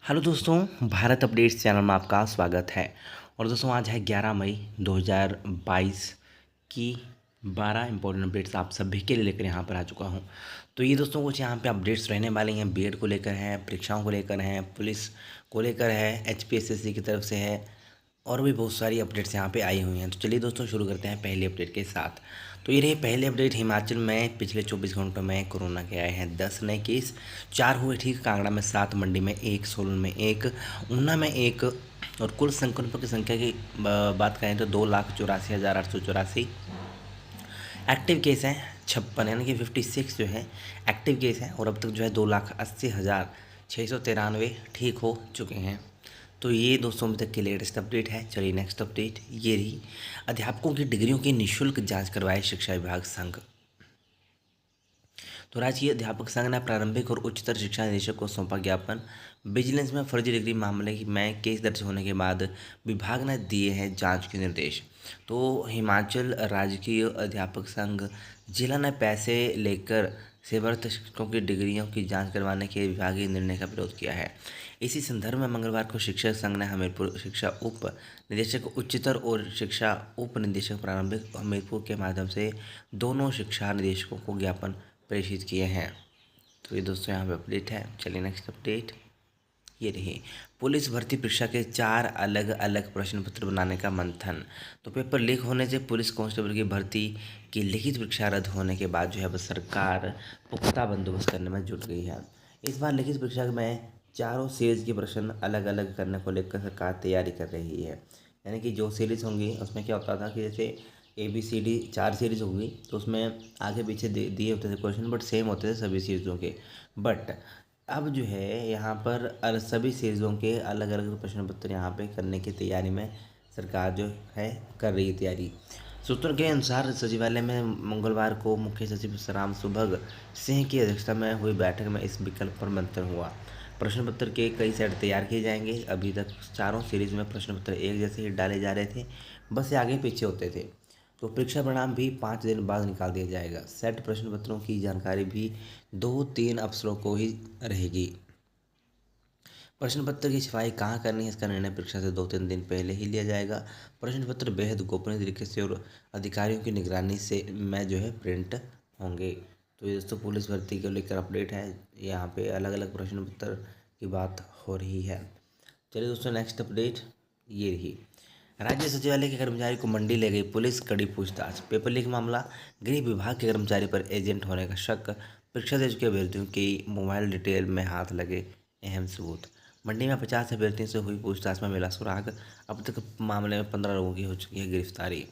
Hello दोस्तों, Bharat updates channel में आपका स्वागत है। और दोस्तों आज है 11 मई 2022 की 12 इंपॉर्टेंट अपडेट्स आप सभी के लिए लेकर यहाँ पर आ चुका हूँ। तो ये दोस्तों कुछ यहाँ पे अपडेट्स रहने वाले हैं, बीएड को लेकर हैं, परीक्षाओं को लेकर हैं, पुलिस को लेकर है, एचपीएसएससी की तरफ से है और भी बहुत सारी अपडेट्स यहाँ पे आई हुई हैं। तो चलिए दोस्तों शुरू करते हैं पहली अपडेट के साथ। तो ये रही पहली अपडेट। हिमाचल में पिछले 24 घंटों में कोरोना के आए हैं 10 नए केस, 4 हुए ठीक, कांगड़ा में 7, मंडी में 1, सोलन में 1, ऊना में 1 और कुल संक्रमितों की संख्या की बात करें तो 2,84,884 एक्टिव केस हैं 56, यानी कि 56 जो है एक्टिव केस हैं और अब तक जो है 2,80,693 ठीक हो चुके हैं। तो ये दोस्तों अभी तक की लेटेस्ट अपडेट है। चलिए नेक्स्ट अपडेट ये रही। अध्यापकों की डिग्रियों की निःशुल्क जांच करवाए शिक्षा विभाग संघ। तो राज्य अध्यापक संघ ने प्रारंभिक और उच्चतर शिक्षा निदेशक को सौंपा ज्ञापन। विजिलेंस में फर्जी डिग्री मामले में केस दर्ज होने के बाद विभाग ने दिए हैं जांच के निर्देश। तो हिमाचल राजकीय अध्यापक संघ जिला ने पैसे लेकर सेवारत शिक्षकों की डिग्रियों की जांच करवाने के विभागीय निर्णय का विरोध किया है। इसी संदर्भ में मंगलवार को शिक्षक संघ ने हमीरपुर शिक्षा उप निदेशक उच्चतर और शिक्षा उप निदेशक प्रारंभिक हमीरपुर के माध्यम से दोनों शिक्षा निदेशकों को ज्ञापन प्रेषित किए हैं। तो ये दोस्तों यहाँ पे अपडेट है। चलिए नेक्स्ट अपडेट ये रही। पुलिस भर्ती परीक्षा के 4 अलग अलग प्रश्न पत्र बनाने का मंथन। तो पेपर लीक होने से पुलिस कांस्टेबल की भर्ती की लिखित परीक्षा रद्द होने के बाद जो है वो सरकार पुख्ता बंदोबस्त करने में जुट गई है। इस बार लिखित परीक्षा में चारों सीरीज के प्रश्न अलग अलग करने को लेकर सरकार तैयारी कर रही है। यानी कि जो सीरीज होंगी उसमें क्या होता था कि जैसे ABCD 4 सीरीज होगी तो उसमें आगे पीछे दिए होते थे क्वेश्चन, बट सेम होते थे सभी सीरीज़ों के। बट अब जो है यहाँ पर सभी सीरीज़ों के अलग अलग प्रश्न पत्र यहाँ पे करने की तैयारी में सरकार जो है कर रही है तैयारी। सूत्रों के अनुसार सचिवालय में मंगलवार को मुख्य सचिव राम सुभग सिंह की अध्यक्षता में हुई बैठक में इस विकल्प पर मंथन हुआ। प्रश्न पत्र के कई सेट तैयार किए जाएंगे। अभी तक चारों सीरीज में प्रश्न पत्र एक जैसे ही डाले जा रहे थे, बस ये आगे पीछे होते थे। तो परीक्षा परिणाम भी 5 दिन बाद निकाल दिया जाएगा। सेट प्रश्न पत्रों की जानकारी भी 2-3 अफसरों को ही रहेगी। प्रश्न पत्र की छपाई कहाँ करनी है इसका निर्णय परीक्षा से 2-3 दिन पहले ही लिया जाएगा। प्रश्न पत्र बेहद गोपनीय तरीके से और अधिकारियों की निगरानी से में जो है प्रिंट होंगे। तो ये दोस्तों पुलिस भर्ती को लेकर अपडेट है। यहाँ पे अलग अलग प्रश्न पत्र की बात हो रही है। चलिए दोस्तों नेक्स्ट अपडेट ये रही। राज्य सचिवालय के कर्मचारी को मंडी ले गई पुलिस, कड़ी पूछताछ। पेपर लीक मामला। गृह विभाग के कर्मचारी पर एजेंट होने का शक। परीक्षा दे चुके अभ्यर्थियों की मोबाइल डिटेल में हाथ लगे अहम सबूत। मंडी में 50 अभ्यर्थियों से हुई पूछताछ में मिला सुराग। अब तक मामले में 15 लोगों की हो चुकी है गिरफ्तारी।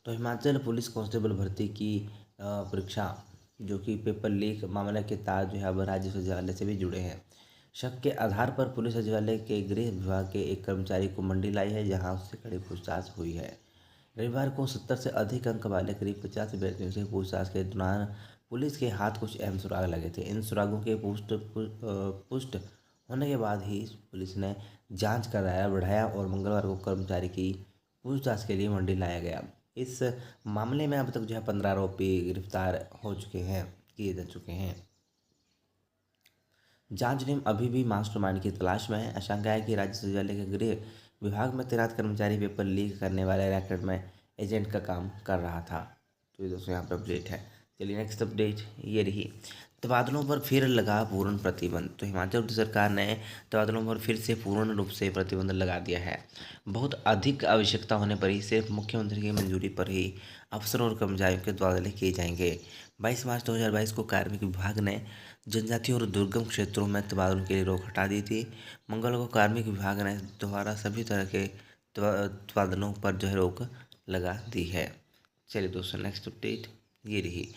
तो हिमाचल पुलिस कांस्टेबल भर्ती की परीक्षा जो कि पेपर लीक मामले के तार जो है अब राज्य सचिवालय से भी जुड़े हैं। शक के आधार पर पुलिस सचिवालय के गृह विभाग के एक कर्मचारी को मंडी लाई है, जहां उससे कड़ी पूछताछ हुई है। रविवार को 70 से अधिक अंक वाले करीब 50 अभ्यर्थियों से पूछताछ के दौरान पुलिस के हाथ कुछ अहम सुराग लगे थे। इन सुरागों के पुष्ट होने के बाद ही पुलिस ने जांच का दायरा बढ़ाया और मंगलवार को कर्मचारी की पूछताछ के लिए मंडी लाया गया। इस मामले में अब तक जो है 15 आरोपी गिरफ्तार हो चुके हैं, किए जा चुके हैं। जांच टीम अभी भी मास्टरमाइंड की तलाश में है। आशंका है कि राज्य सचिवालय के गृह विभाग में तैनात कर्मचारी पेपर लीक करने वाले रैकेट में एजेंट का काम कर रहा था। तो ये दोस्तों यहाँ पर अपडेट है। चलिए नेक्स्ट अपडेट ये रही। तबादलों पर फिर लगा पूर्ण प्रतिबंध। तो हिमाचल प्रदेश सरकार ने तबादलों पर फिर से पूर्ण रूप से प्रतिबंध लगा दिया है। बहुत अधिक आवश्यकता होने पर ही सिर्फ मुख्यमंत्री की मंजूरी पर ही अफसरों और कर्मचारियों के तबादले किए जाएंगे। 22 मार्च 2022 को कार्मिक विभाग ने जनजातीय और दुर्गम क्षेत्रों में तबादलों के लिए रोक हटा दी थी। मंगल को कार्मिक विभाग ने दोबारा सभी तरह के तबादलों पर जो है रोक लगा दी है। चलिए दोस्तों नेक्स्ट अपडेट ये रही।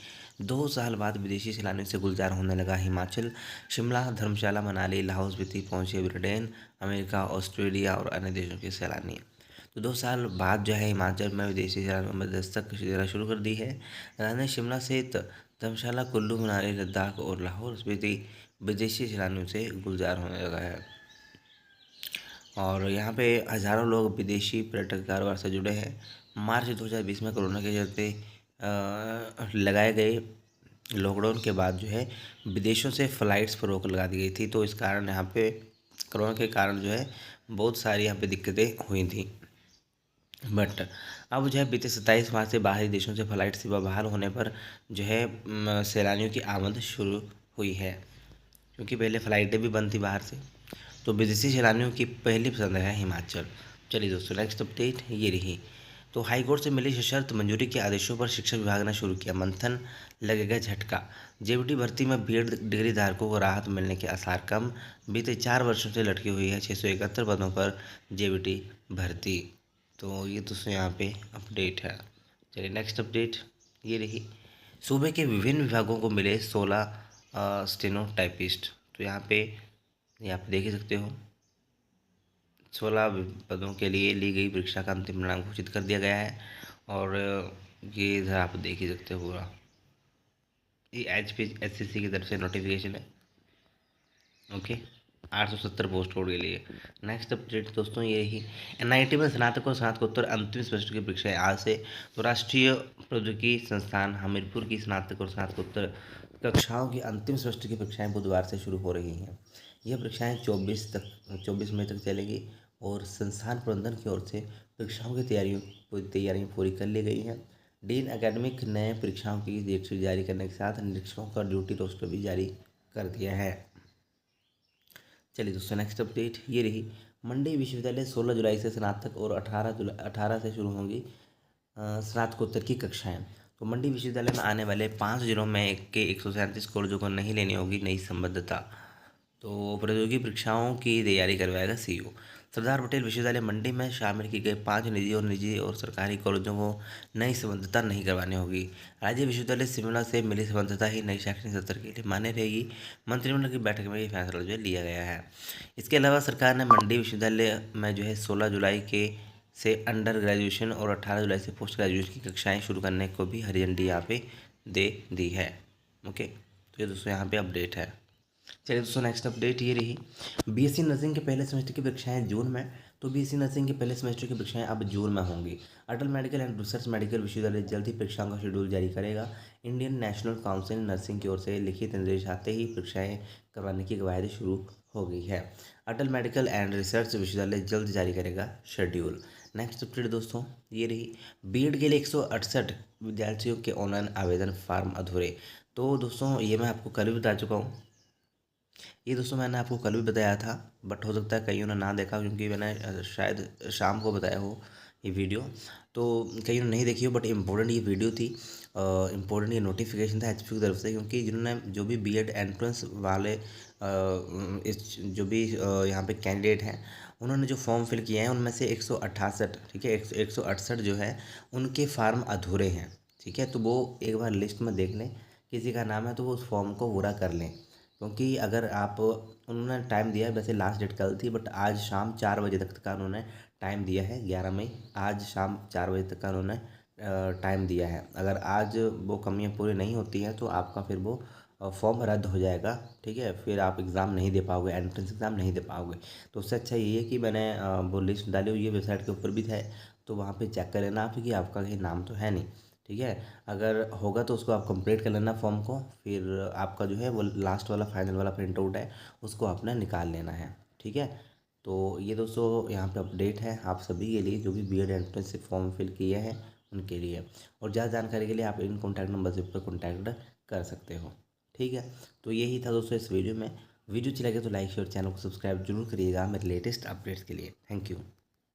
2 साल बाद विदेशी सैलानियों से गुलजार होने लगा हिमाचल। शिमला, धर्मशाला, मनाली, लाहौल स्पीति पहुंचे ब्रिटेन, अमेरिका, ऑस्ट्रेलिया और अन्य देशों के सैलानी। तो 2 साल बाद जो है हिमाचल में विदेशी सैलानियों में दस्तक देना शुरू कर दी है। राजधानी शिमला सहित धर्मशाला, कुल्लू, मनाली, लद्दाख और लाहौल स्पीति विदेशी सैलानियों से गुलजार होने लगा है। और यहाँ पे हज़ारों लोग विदेशी पर्यटक कारोबार से जुड़े हैं। मार्च 2020 में कोरोना के चलते लगाए गए लॉकडाउन के बाद जो है विदेशों से फ़्लाइट्स पर रोक लगा दी गई थी। तो इस कारण यहाँ पे कोरोना के कारण जो है बहुत सारी यहाँ पे दिक्कतें हुई थी। बट अब जो है बीते 27 मार्च से बाहरी देशों से फ़्लाइट सेवा बहाल होने पर जो है सैलानियों की आमद शुरू हुई है, क्योंकि पहले फ़्लाइटें भी बंद थी बाहर से। तो विदेशी सैलानियों की पहली पसंद है हिमाचल। चलिए दोस्तों, नेक्स्ट अपडेट ये रही। तो हाई कोर्ट से मिली सशर्त मंजूरी के आदेशों पर शिक्षा विभाग ने शुरू किया मंथन, लगेगा झटका। जेबीटी भर्ती में बीएड डिग्री धारकों को राहत मिलने के आसार कम। बीते 4 वर्षों से लटकी हुई है 671 पदों पर जेबीटी भर्ती। तो ये दोस्तों यहाँ पे अपडेट है। चलिए नेक्स्ट अपडेट ये रही। सूबे के विभिन्न विभागों को मिले 16 स्टेनो टाइपिस्ट। तो यहाँ पे ये आप देख ही सकते हो, 16 पदों के लिए ली गई परीक्षा का अंतिम परिणाम घोषित कर दिया गया है। और ये इधर आप देख ही सकते हो पूरा, ये HPSCC की तरफ से नोटिफिकेशन है। ओके, 870 पोस्ट कोड के लिए। नेक्स्ट अपडेट दोस्तों ये ही। NIT में स्नातक और स्नातकोत्तर अंतिम सेमेस्टर की परीक्षाएं आज से। तो राष्ट्रीय प्रौद्योगिकी संस्थान हमीरपुर की स्नातक और स्नातकोत्तर कक्षाओं की अंतिम सेमेस्टर की परीक्षाएं बुधवार से शुरू हो रही हैं। यह परीक्षाएं 24 मई तक चलेगी और संस्थान प्रबंधन की ओर से परीक्षाओं की तैयारियां पूरी कर ली गई हैं। डीन एकेडमिक ने परीक्षाओं की डेट शीट जारी करने के साथ निरीक्षकों का ड्यूटी रोस्टर भी जारी कर दिया है। चलिए दोस्तों, नेक्स्ट अपडेट ये रही। मंडी विश्वविद्यालय 16 जुलाई से स्नातक और 18 से शुरू होंगी स्नातकोत्तर की कक्षाएं। तो मंडी विश्वविद्यालय में आने वाले 5 जिलों में के 137 कॉलेजों को नहीं लेनी होगी नई संबद्धता। तो प्रतियोगी परीक्षाओं की तैयारी करवाएगा सीयू। सरदार पटेल विश्वविद्यालय मंडी में शामिल की गई 5 निजी और सरकारी कॉलेजों को नई संबद्धता नहीं करवानी होगी। राज्य विश्वविद्यालय शिमला से मिली संबद्धता ही नई शैक्षणिक सत्र के लिए मान्य रहेगी। मंत्रिमंडल की बैठक में ये फैसला जो है लिया गया है। इसके अलावा सरकार ने मंडी विश्वविद्यालय में जो है 16 जुलाई के से अंडर ग्रेजुएशन और 18 जुलाई से पोस्ट ग्रेजुएशन की कक्षाएँ शुरू करने को भी हरी झंडी यहाँ पे दे दी है। ओके, तो ये दोस्तों यहाँ पे अपडेट है। चलिए दोस्तों, नेक्स्ट अपडेट ये रही। BSc नर्सिंग के पहले सेमेस्टर की परीक्षाएं जून में। तो BSc नर्सिंग के पहले सेमेस्टर की परीक्षाएं अब जून में होंगी। अटल मेडिकल एंड रिसर्च मेडिकल विश्वविद्यालय जल्द ही परीक्षाओं का शेड्यूल जारी करेगा। इंडियन नेशनल काउंसिल नर्सिंग की ओर से लिखित निर्देश आते ही परीक्षाएं करवाने की कवायद शुरू हो गई है। अटल मेडिकल एंड रिसर्च विश्वविद्यालय जल्द जारी करेगा शेड्यूल। नेक्स्ट अपडेट दोस्तों ये रही। बीएड के लिए 168 विद्यार्थियों के ऑनलाइन आवेदन फार्म अधूरे। तो दोस्तों ये मैं आपको कल भी बता चुका हूँ। ये दोस्तों मैंने आपको कल भी बताया था, बट हो सकता है कईयों ने ना देखा, क्योंकि मैंने शायद शाम को बताया हो ये वीडियो, तो कईयों ने नहीं देखी हो। बट इम्पोर्टेंट ये वीडियो थी, इम्पोर्टेंट ये नोटिफिकेशन था HP की तरफ से, क्योंकि जिन्होंने जो भी बीएड एंट्रेंस वाले इस जो भी यहाँ पे कैंडिडेट हैं, उन्होंने जो फॉर्म फिल किए हैं उनमें से 168, ठीक है, 168 जो है उनके फार्म अधूरे हैं। ठीक है, तो वो एक बार लिस्ट में देख लें, किसी का नाम है तो वो उस फॉर्म को पूरा कर लें। क्योंकि अगर आप, उन्होंने टाइम दिया है, वैसे लास्ट डेट कल थी, बट आज शाम 4 बजे तक का उन्होंने टाइम दिया है। 11 मई, आज शाम 4 बजे तक का उन्होंने टाइम दिया है। अगर आज वो कमियां पूरी नहीं होती हैं तो आपका फिर वो फॉर्म रद्द हो जाएगा। ठीक है, फिर आप एग्ज़ाम नहीं दे पाओगे, एंट्रेंस एग्ज़ाम नहीं दे पाओगे। तो उससे अच्छा यही है कि मैंने वो लिस्ट डाली हुई है, वेबसाइट के ऊपर भी है, तो वहाँ पे चेक कर लेना आप कि आपका कहीं नाम तो है नहीं। ठीक है, अगर होगा तो उसको आप कंप्लीट कर लेना फॉर्म को, फिर आपका जो है वो लास्ट वाला फाइनल वाला प्रिंट आउट है, उसको आपने निकाल लेना है। ठीक है, तो ये दोस्तों यहाँ पे अपडेट है आप सभी के लिए जो भी बीएड एंट्रेंस फॉर्म फिल किए हैं उनके लिए। और ज़्यादा जानकारी के लिए आप इन कॉन्टैक्ट नंबर से पर कॉन्टैक्ट कर सकते हो। ठीक है, तो यही था दोस्तों इस वीडियो में। वीडियो अच्छी लगे तो लाइक शेयर, चैनल को सब्सक्राइब जरूर करिएगा मेरे लेटेस्ट अपडेट्स के लिए। Thank you.